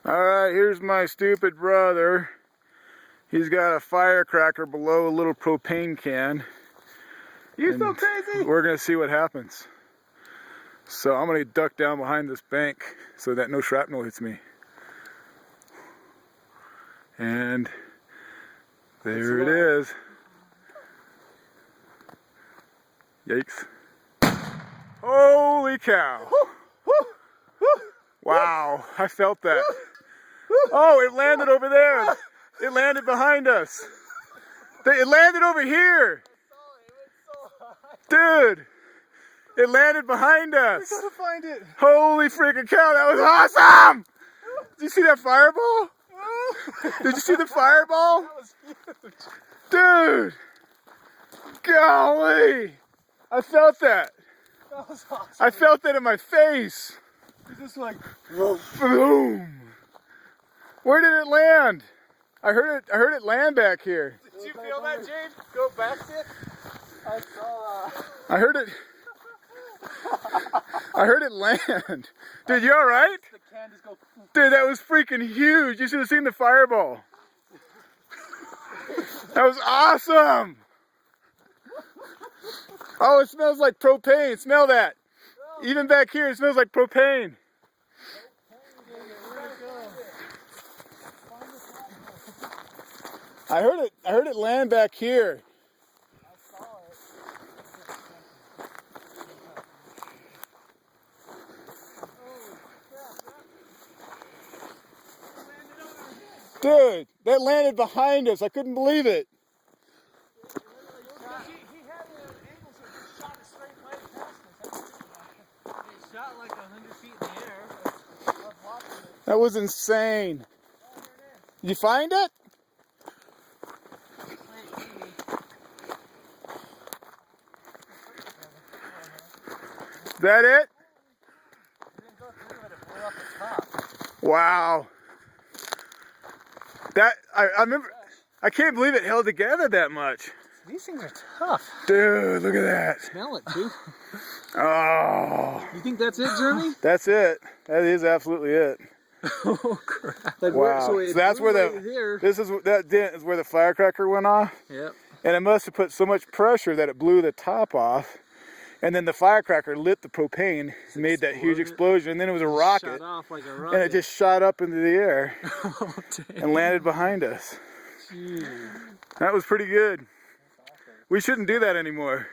Alright, here's my stupid brother. He's got a firecracker below a little propane can. You're so crazy! We're gonna see what happens. So I'm gonna duck down behind this bank so that no shrapnel hits me. And there it is. Yikes. Holy cow. Wow, I felt that. Oh, it landed over there. It landed behind us. It landed over here. Dude, it landed behind us. We gotta find it. Holy freaking cow, that was awesome! Did you see that fireball? Did you see the fireball? That was huge. Dude! Golly! I felt that. That was awesome. I felt that in my face. It's just like, Boom! Where did it land? I heard it land back here. did you feel that, Jade? Go back it. I saw I heard it land. Dude, you alright? the can just go. Dude, that was freaking huge. You should have seen the fireball. That was awesome. Oh, it smells like propane. Smell that. Even back here, it smells like propane. I heard it land back here. Dude, that landed behind us. I couldn't believe it. He had it at an angle so he shot a straight line past us. It shot like 100 feet in the air. I was watching it. That was insane. Did you find it? Is that it? Didn't go through it, it blew up the top. Wow. That I remember. I can't believe it held together that much. These things are tough. Dude, look at that. Smell it too. Oh, You think that's it, Jeremy? that's it. That is absolutely it. Oh crap! Like Wow. so So that's where this is that dent is where the firecracker went off. Yep. And it must have put so much pressure that it blew the top off. And then the firecracker lit the propane, made that huge explosion, and then it was a rocket. Shot off like a rocket. And it just shot up into the air Oh, dang. and landed behind us. Jeez. That was pretty good. We shouldn't do that anymore.